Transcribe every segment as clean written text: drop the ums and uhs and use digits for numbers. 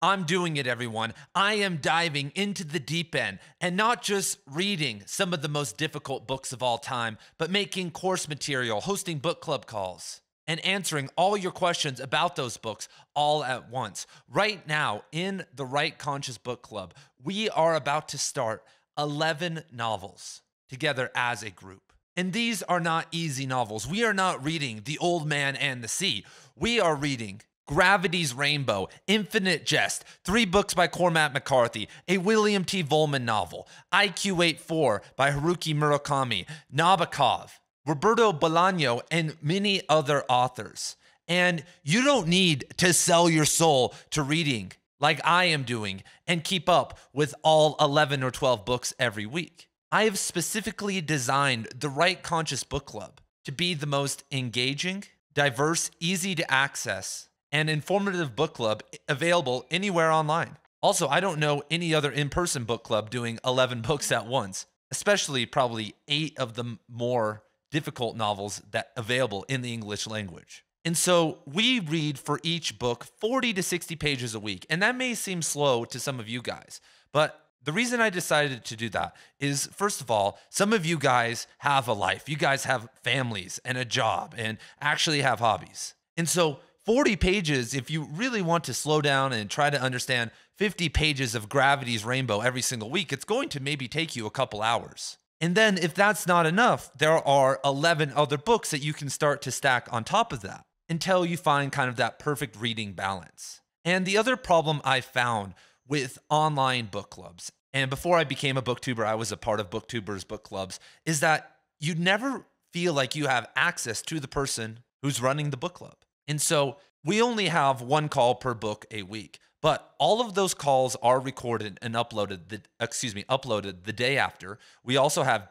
I'm doing it, everyone. I am diving into the deep end and not just reading some of the most difficult books of all time, but making course material, hosting book club calls, and answering all your questions about those books all at once. Right now, in the Write Conscious Book Club, we are about to start 11 novels together as a group. And these are not easy novels. We are not reading The Old Man and the Sea. We are reading Gravity's Rainbow, Infinite Jest, 3 books by Cormac McCarthy, a William T. Vollmann novel, IQ 84 by Haruki Murakami, Nabokov, Roberto Bolaño, and many other authors. And you don't need to sell your soul to reading like I am doing and keep up with all 11 or 12 books every week. I have specifically designed the Write Conscious Book Club to be the most engaging, diverse, easy to access, and informative book club available anywhere online. Also, I don't know any other in-person book club doing 11 books at once, especially probably 8 of the more difficult novels that available in the English language. And so we read for each book 40 to 60 pages a week, and that may seem slow to some of you guys, but the reason I decided to do that is, first of all, some of you guys have a life. You guys have families and a job and actually have hobbies. And so 40 pages, if you really want to slow down and try to understand 50 pages of Gravity's Rainbow every single week, it's going to maybe take you a couple hours. And then if that's not enough, there are 11 other books that you can start to stack on top of that until you find kind of that perfect reading balance. And the other problem I found with online book clubs, and before I became a booktuber, I was a part of booktubers book clubs, is that you never feel like you have access to the person who's running the book club. And so we only have 1 call per book a week, but all of those calls are recorded and uploaded the day after. We also have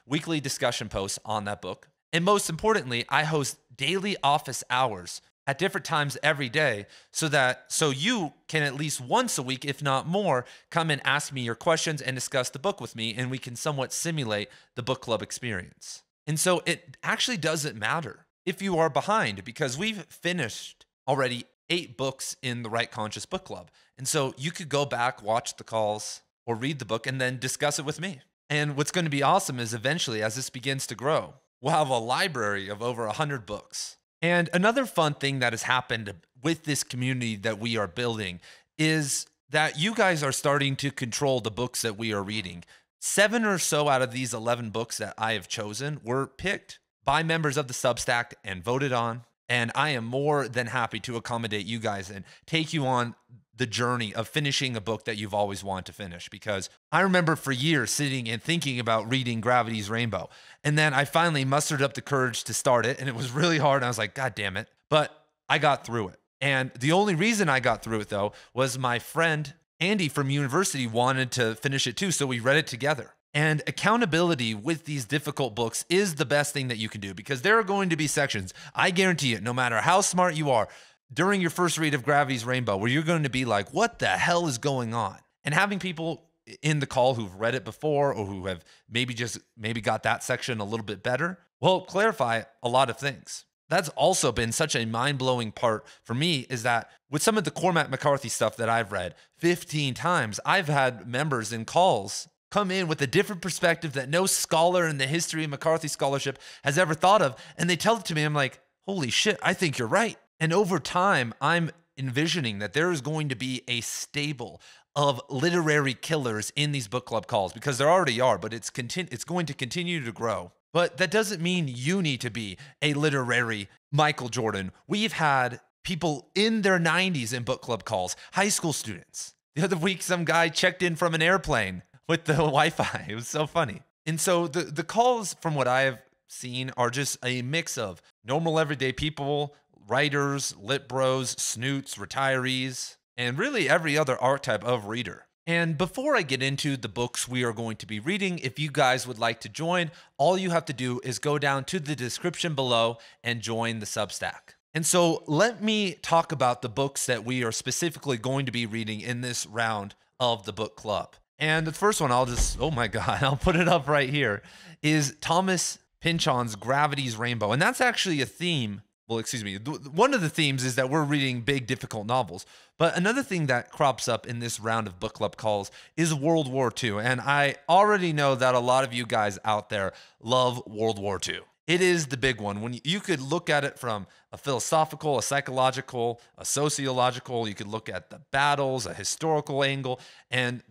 weekly discussion posts on that book. And most importantly, I host daily office hours at different times every day so you can at least once a week, if not more, come and ask me your questions and discuss the book with me, and we can somewhat simulate the book club experience. And so it actually doesn't matter if you are behind, because we've finished already 8 books in the Write Conscious Book Club. And so you could go back, watch the calls, or read the book and then discuss it with me. And what's going to be awesome is eventually, as this begins to grow, we'll have a library of over 100 books. And another fun thing that has happened with this community that we are building is that you guys are starting to control the books that we are reading. 7 or so out of these 11 books that I have chosen were picked by members of the Substack and voted on. And I am more than happy to accommodate you guys and take you on the journey of finishing a book that you've always wanted to finish. Because I remember for years sitting and thinking about reading Gravity's Rainbow. And then I finally mustered up the courage to start it. And it was really hard. And I was like, God damn it. But I got through it. And the only reason I got through it, though, was my friend Andy from university wanted to finish it too. So we read it together. And accountability with these difficult books is the best thing that you can do, because there are going to be sections, I guarantee it, no matter how smart you are, during your first read of Gravity's Rainbow, where you're going to be like, what the hell is going on? And having people in the call who've read it before, or who have maybe got that section a little bit better, will clarify a lot of things. That's also been such a mind-blowing part for me, is that with some of the Cormac McCarthy stuff that I've read 15 times, I've had members in calls come in with a different perspective that no scholar in the history of McCarthy scholarship has ever thought of. And they tell it to me, I'm like, holy shit, I think you're right. And over time, I'm envisioning that there is going to be a stable of literary killers in these book club calls, because there already are, but it's going to continue to grow. But that doesn't mean you need to be a literary Michael Jordan. We've had people in their 90s in book club calls, high school students. The other week, some guy checked in from an airplane with the Wi-Fi. It was so funny. And so the calls, from what I have seen, are just a mix of normal everyday people, writers, lit bros, snoots, retirees, and really every other archetype of reader. And before I get into the books we are going to be reading, if you guys would like to join, all you have to do is go down to the description below and join the Substack. And so let me talk about the books that we are specifically going to be reading in this round of the book club. And the first one, oh my God, I'll put it up right here, is Thomas Pynchon's Gravity's Rainbow. And that's actually a theme well, excuse me, one of the themes is that we're reading big, difficult novels. But another thing that crops up in this round of book club calls is World War II. And I already know that a lot of you guys out there love World War II. It is the big one. When you could look at it from a philosophical, a psychological, a sociological, you could look at the battles, a historical angle, and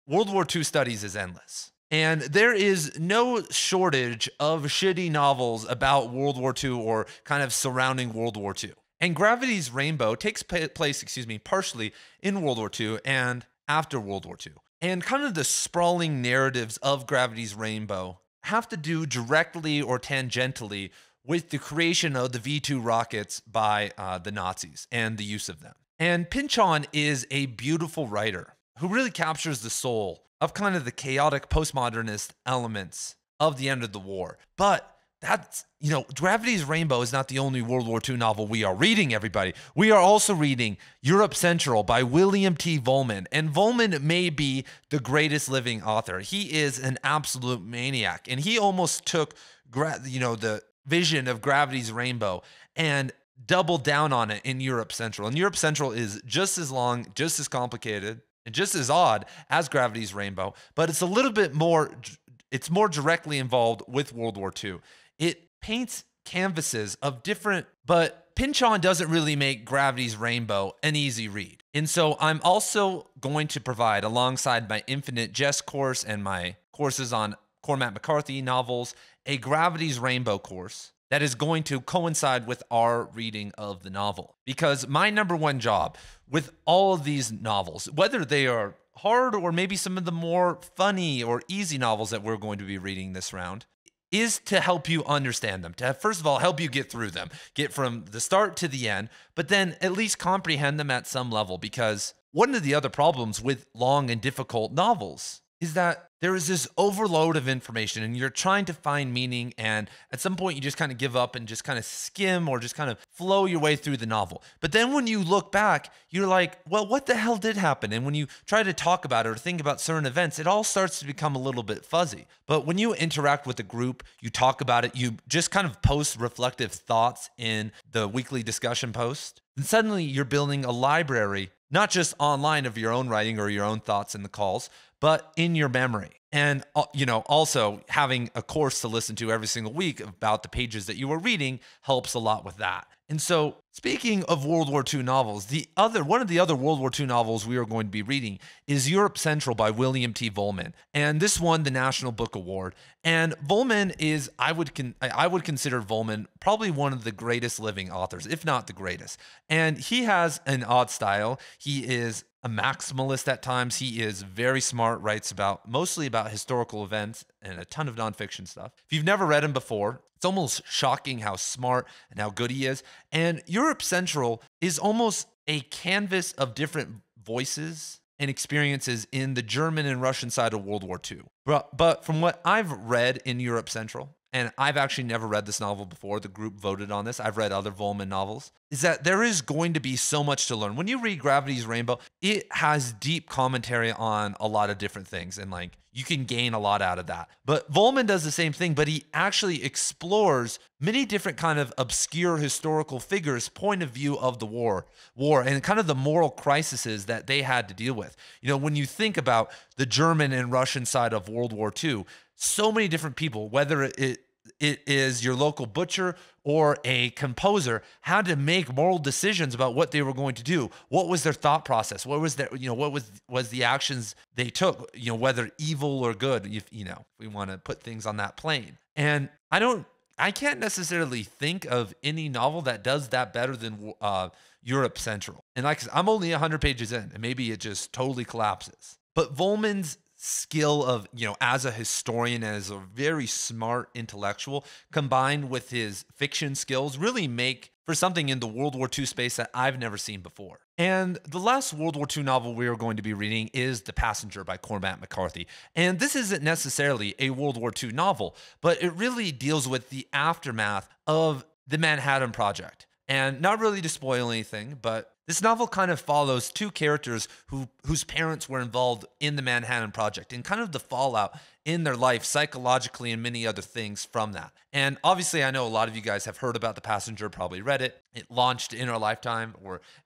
World War II studies is endless. And there is no shortage of shitty novels about World War II or kind of surrounding World War II. And Gravity's Rainbow takes place, partially in World War II and after World War II. And kind of the sprawling narratives of Gravity's Rainbow have to do directly or tangentially with the creation of the V-2 rockets by the Nazis and the use of them. And Pynchon is a beautiful writer who really captures the soul of kind of the chaotic postmodernist elements of the end of the war. But that's, Gravity's Rainbow is not the only World War II novel we are reading, everybody. We are also reading Europe Central by William T. Vollmann. And Vollmann may be the greatest living author. He is an absolute maniac. And he almost took, the vision of Gravity's Rainbow and doubled down on it in Europe Central. And Europe Central is just as long, just as complicated, and just as odd as Gravity's Rainbow, but it's a little bit more, it's more directly involved with World War II. It paints canvases of different, but Pynchon doesn't really make Gravity's Rainbow an easy read. And so I'm also going to provide, alongside my Infinite Jest course and my courses on Cormac McCarthy novels, a Gravity's Rainbow course that is going to coincide with our reading of the novel. Because my number one job with all of these novels, whether they are hard or maybe some of the more funny or easy novels that we're going to be reading this round, is to help you understand them, to first of all help you get through them, get from the start to the end, but then at least comprehend them at some level. Because one of the other problems with long and difficult novels is that there is this overload of information and you're trying to find meaning, and at some point you just kind of give up and just kind of skim or just kind of flow your way through the novel. But then when you look back, you're like, well, what the hell did happen? And when you try to talk about it or think about certain events, it all starts to become a little bit fuzzy. But when you interact with a group, you talk about it, you just kind of post reflective thoughts in the weekly discussion post, and suddenly you're building a library, not just online of your own writing or your own thoughts in the calls, but in your memory. And, also having a course to listen to every single week about the pages that you are reading helps a lot with that. And so, speaking of World War II novels, one of the other World War II novels we are going to be reading is Europe Central by William T. Vollmann. And this won the National Book Award. And Vollmann is, I would consider Vollmann probably one of the greatest living authors, if not the greatest. And he has an odd style. He is a maximalist at times. He is very smart, writes mostly about historical events and a ton of nonfiction stuff. If you've never read him before, it's almost shocking how smart and how good he is. And Europe Central is almost a canvas of different voices and experiences in the German and Russian side of World War II. But from what I've read in Europe Central, and I've actually never read this novel before, the group voted on this, I've read other Vollmann novels, is that there is going to be so much to learn. When you read Gravity's Rainbow, it has deep commentary on a lot of different things, and you can gain a lot out of that. But Vollmann does the same thing, but he actually explores many different kind of obscure historical figures' point of view of the war and kind of the moral crises that they had to deal with. When you think about the German and Russian side of World War II, so many different people, whether it is your local butcher or a composer, had to make moral decisions about what they were going to do. What was their thought process? What was was the actions they took? Whether evil or good. If we want to put things on that plane. And I can't necessarily think of any novel that does that better than Europe Central. And I'm only 100 pages in, and maybe it just totally collapses. But Vollmann's skill of, as a historian and as a very smart intellectual, combined with his fiction skills, really make for something in the World War II space that I've never seen before. And the last World War II novel we are going to be reading is The Passenger by Cormac McCarthy. And this isn't necessarily a World War II novel, but it really deals with the aftermath of the Manhattan Project. And not really to spoil anything, but this novel kind of follows two characters whose parents were involved in the Manhattan Project and kind of the fallout in their life psychologically and many other things from that. And obviously, I know a lot of you guys have heard about The Passenger, probably read it. It launched in our lifetime,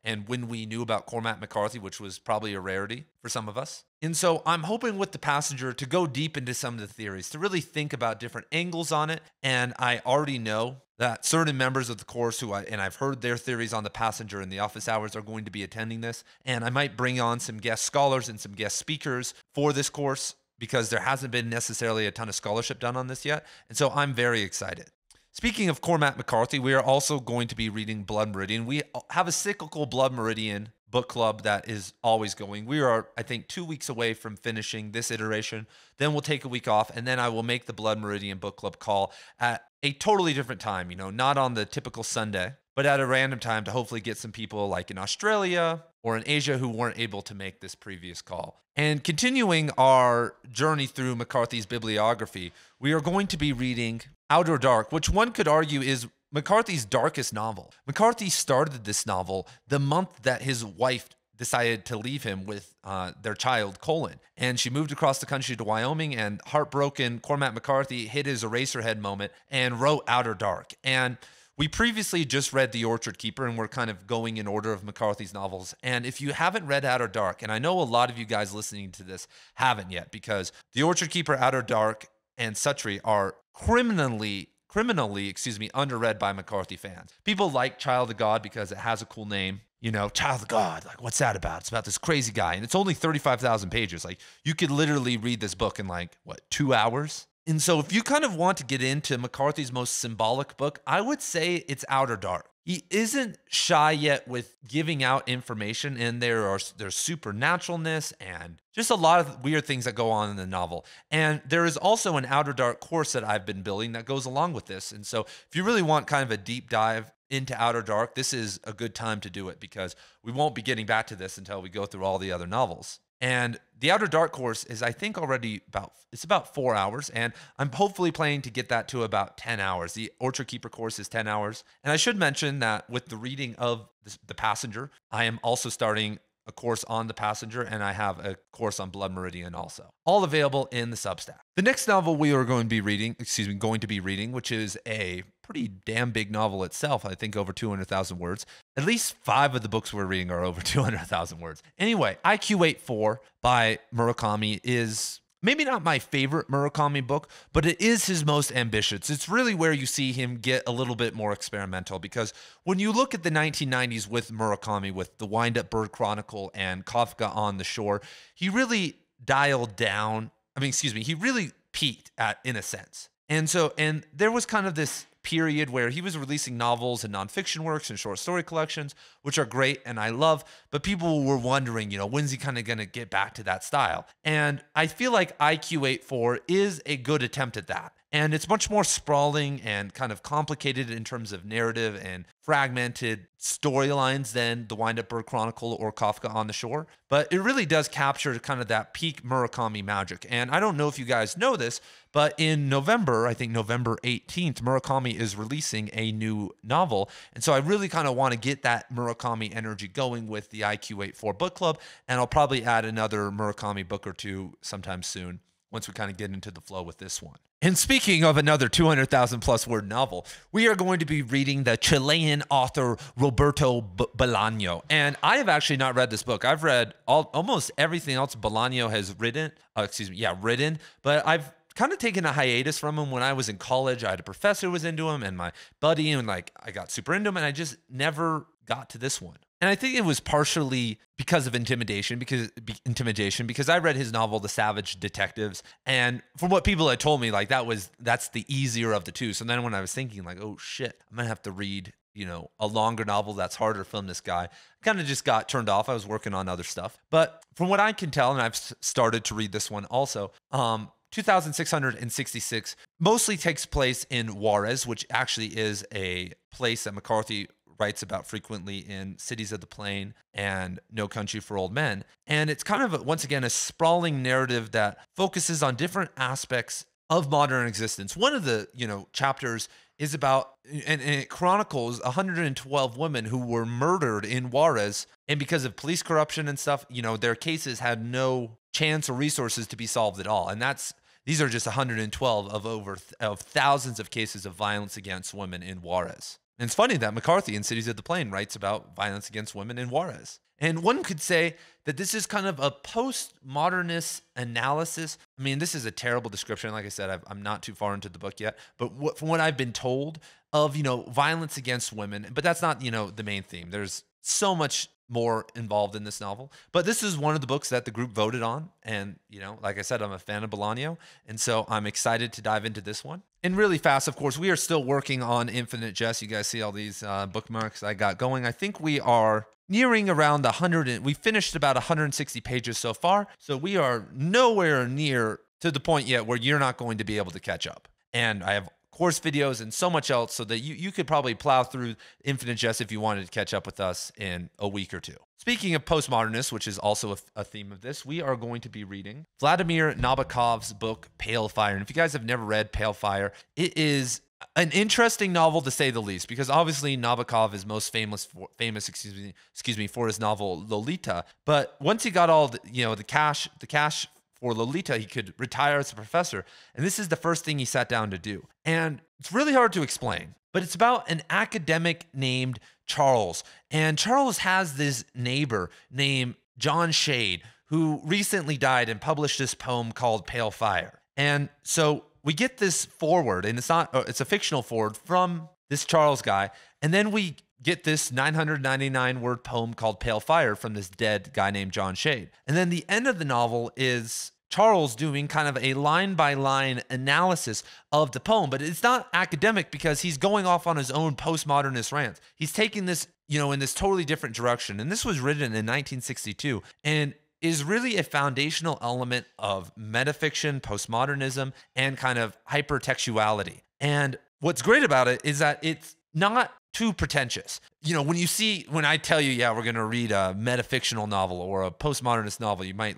and when we knew about Cormac McCarthy, which was probably a rarity for some of us. And so I'm hoping with The Passenger to go deep into some of the theories, to really think about different angles on it. And I already know that certain members of the course and I've heard their theories on The Passenger in the office hours are going to be attending this. And I might bring on some guest scholars and some guest speakers for this course because there hasn't been necessarily a ton of scholarship done on this yet. And so I'm very excited. Speaking of Cormac McCarthy, we are also going to be reading Blood Meridian. We have a cyclical Blood Meridian book club that is always going. We are, I think, 2 weeks away from finishing this iteration. Then we'll take a week off, and then I will make the Blood Meridian book club call at a totally different time, not on the typical Sunday, but at a random time to hopefully get some people like in Australia or in Asia who weren't able to make this previous call. And continuing our journey through McCarthy's bibliography, we are going to be reading Outer Dark, which one could argue is McCarthy's darkest novel. McCarthy started this novel the month that his wife decided to leave him with their child, Colin. And she moved across the country to Wyoming, and heartbroken, Cormac McCarthy hit his Eraserhead moment and wrote Outer Dark. And we previously just read The Orchard Keeper, and we're kind of going in order of McCarthy's novels. And if you haven't read Outer Dark, and I know a lot of you guys listening to this haven't yet, because The Orchard Keeper, Outer Dark, and Suttree are criminally underread by McCarthy fans. People like Child of God because it has a cool name. Child of God, like, what's that about? It's about this crazy guy, and it's only 35,000 pages. Like, you could literally read this book in 2 hours? And so if you kind of want to get into McCarthy's most symbolic book, I would say it's Outer Dark. He isn't shy yet with giving out information, and there's supernaturalness and just a lot of weird things that go on in the novel. And there is also an Outer Dark course that I've been building that goes along with this. And so if you really want kind of a deep dive into Outer Dark, this is a good time to do it because we won't be getting back to this until we go through all the other novels. And the Outer Dark course is, I think, already about 4 hours, and I'm hopefully planning to get that to about 10 hours. The Orchard Keeper course is 10 hours. And I should mention that with the reading of The Passenger, I am also starting a course on The Passenger, and I have a course on Blood Meridian also. All available in the Substack. The next novel we are going to be reading, which is a pretty damn big novel itself, I think over 200,000 words. At least 5 of the books we're reading are over 200,000 words. Anyway, IQ84 by Murakami is maybe not my favorite Murakami book, but it is his most ambitious. It's really where you see him get a little bit more experimental, because when you look at the 1990s with Murakami, with The Wind-Up Bird Chronicle and Kafka on the Shore, he really dialed down. He really peaked in a sense. And there was kind of this period where he was releasing novels and nonfiction works and short story collections, which are great and I love, but people were wondering, when's he kind of going to get back to that style? And I feel like IQ84 is a good attempt at that. And it's much more sprawling and kind of complicated in terms of narrative and fragmented storylines than The Wind-Up Bird Chronicle or Kafka on the Shore. But it really does capture kind of that peak Murakami magic. And I don't know if you guys know this, but in November, I think November 18th, Murakami is releasing a new novel. And so I really kind of want to get that Murakami energy going with the IQ84 book club. And I'll probably add another Murakami book or two sometime soon, once we kind of get into the flow with this one. And speaking of another 200,000 plus word novel, we are going to be reading the Chilean author Roberto Bolaño. And I have actually not read this book. I've read almost everything else Bolaño has written, but I've kind of taken a hiatus from him. When I was in college, I had a professor who was into him and my buddy, and I got super into him, and I just never got to this one. And I think it was partially because of intimidation, because I read his novel, The Savage Detectives. And from what people had told me, that's the easier of the two. So then when I was thinking oh shit, I'm going to have to read, a longer novel that's harder from this guy, I kind of just got turned off. I was working on other stuff. But from what I can tell, and I've started to read this one also, 2666 mostly takes place in Juarez, which actually is a place that McCarthy writes about frequently in Cities of the Plain and No Country for Old Men. And it's kind of, once again, a sprawling narrative that focuses on different aspects of modern existence. One of the, chapters is about, and it chronicles 112 women who were murdered in Juarez. And because of police corruption and stuff, their cases had no chance or resources to be solved at all. And that's These are just 112 of thousands of cases of violence against women in Juarez. And it's funny that McCarthy in Cities of the Plain writes about violence against women in Juarez. And one could say that this is kind of a postmodernist analysis. I mean, this is a terrible description. Like I said, I'm not too far into the book yet. But from what I've been told of, violence against women, but that's not, the main theme. There's so much more involved in this novel. But this is one of the books that the group voted on. And, like I said, I'm a fan of Bolaño. And so I'm excited to dive into this one. And really fast, of course, we are still working on Infinite Jest. You guys see all these bookmarks I got going. I think we are nearing around 100. We finished about 160 pages so far. So we are nowhere near to the point yet where you're not going to be able to catch up. And I have course videos and so much else so that you could probably plow through Infinite Jest if you wanted to catch up with us in a week or two. Speaking of postmodernists, which is also a theme of this, we are going to be reading Vladimir Nabokov's book, Pale Fire. And if you guys have never read Pale Fire, it is an interesting novel to say the least, because obviously Nabokov is most famous for his novel Lolita. But once he got all the cash for Lolita, he could retire as a professor. And this is the first thing he sat down to do. And it's really hard to explain, but it's about an academic named Charles. And Charles has this neighbor named John Shade, who recently died and published this poem called Pale Fire. And so we get this forward, and it's a fictional forward from this Charles guy. And then we get this 999 word poem called Pale Fire from this dead guy named John Shade. And then the end of the novel is Charles doing kind of a line by line analysis of the poem, but it's not academic because he's going off on his own postmodernist rants. He's taking this, in this totally different direction. And this was written in 1962 and is really a foundational element of metafiction, postmodernism, and kind of hypertextuality. And what's great about it is that it's not too pretentious. When I tell you, yeah, we're going to read a metafictional novel or a postmodernist novel, you might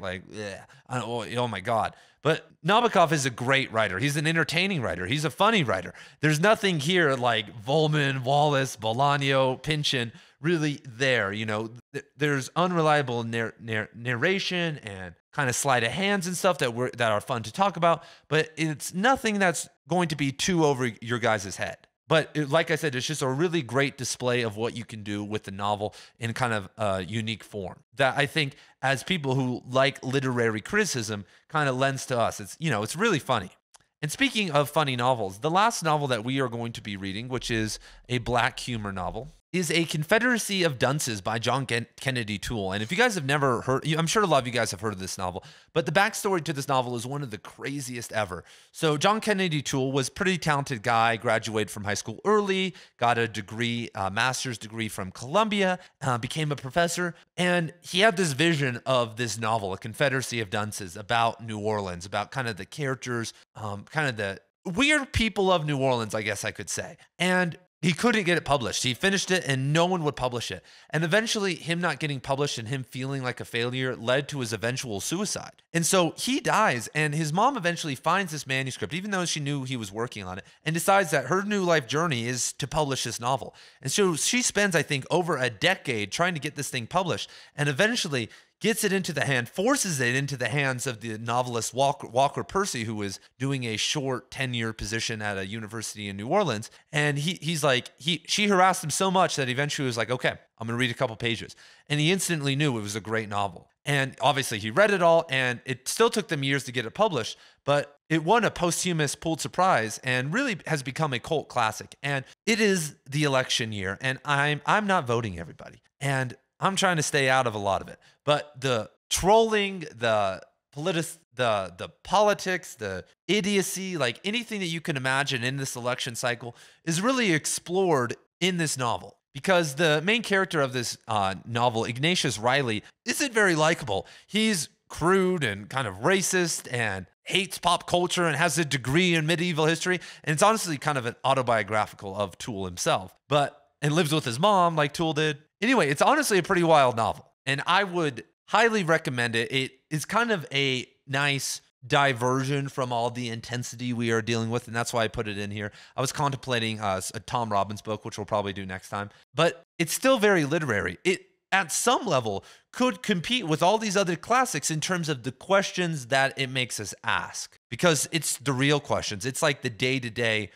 oh my God. But Nabokov is a great writer. He's an entertaining writer. He's a funny writer. There's nothing here like Volman, Wallace, Bolaño, Pynchon really there. There's unreliable narration and kind of sleight of hands and stuff that are fun to talk about, but it's nothing that's going to be too over your guys' head. But like I said, it's just a really great display of what you can do with the novel in kind of a unique form that I think as people who like literary criticism kind of lends to us. It's really funny. And speaking of funny novels, the last novel that we are going to be reading, which is a black humor novel, is A Confederacy of Dunces by John Kennedy Toole. And if you guys have never heard, I'm sure a lot of you guys have heard of this novel, but the backstory to this novel is one of the craziest ever. So John Kennedy Toole was a pretty talented guy, graduated from high school early, got a degree, a master's degree from Columbia, became a professor, and he had this vision of this novel, A Confederacy of Dunces, about New Orleans, about kind of the characters, kind of the weird people of New Orleans, I guess I could say. And he couldn't get it published. He finished it and no one would publish it. And eventually him not getting published and him feeling like a failure led to his eventual suicide. And so he dies and his mom eventually finds this manuscript, even though she knew he was working on it, and decides that her new life journey is to publish this novel. And so she spends, I think, over a decade trying to get this thing published and eventually gets it into the hand, forces it into the hands of the novelist Walker Percy, who was doing a short tenure position at a university in New Orleans. And she harassed him so much that eventually he was like, okay, I'm going to read a couple pages. And he instantly knew it was a great novel. And obviously he read it all, and it still took them years to get it published, but it won a posthumous Pulitzer Prize and really has become a cult classic. And it is the election year, and I'm not voting, everybody. And I'm trying to stay out of a lot of it. But the trolling, the politics, the idiocy, like anything that you can imagine in this election cycle is really explored in this novel. Because the main character of this novel, Ignatius Riley, isn't very likable. He's crude and kind of racist and hates pop culture and has a degree in medieval history. And it's honestly kind of an autobiographical of Toole himself. And lives with his mom like Toole did. Anyway, it's honestly a pretty wild novel, and I would highly recommend it. It is kind of a nice diversion from all the intensity we are dealing with, and that's why I put it in here. I was contemplating a Tom Robbins book, which we'll probably do next time, but it's still very literary. It, at some level, could compete with all these other classics in terms of the questions that it makes us ask. because it's the real questions. It's like the day-to-day,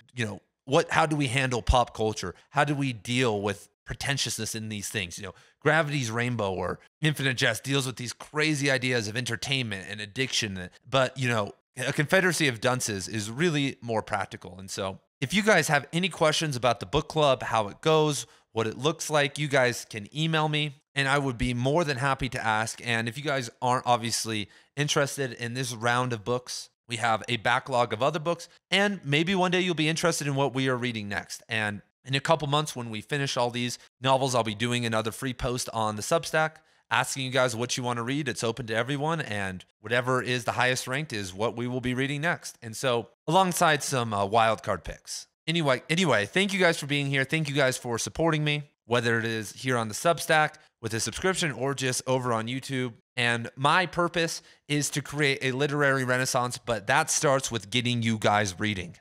how do we handle pop culture? How do we deal with pretentiousness in these things? Gravity's Rainbow or Infinite Jest deals with these crazy ideas of entertainment and addiction. But, A Confederacy of Dunces is really more practical. And so if you guys have any questions about the book club, how it goes, what it looks like, you guys can email me and I would be more than happy to ask. And if you guys aren't obviously interested in this round of books, we have a backlog of other books, and maybe one day you'll be interested in what we are reading next. And in a couple months, when we finish all these novels, I'll be doing another free post on the Substack, asking you guys what you want to read. It's open to everyone, and whatever is the highest ranked is what we will be reading next. And so, alongside some wildcard picks. Anyway, thank you guys for being here. Thank you guys for supporting me, whether it is here on the Substack with a subscription or just over on YouTube. And my purpose is to create a literary renaissance, but that starts with getting you guys reading.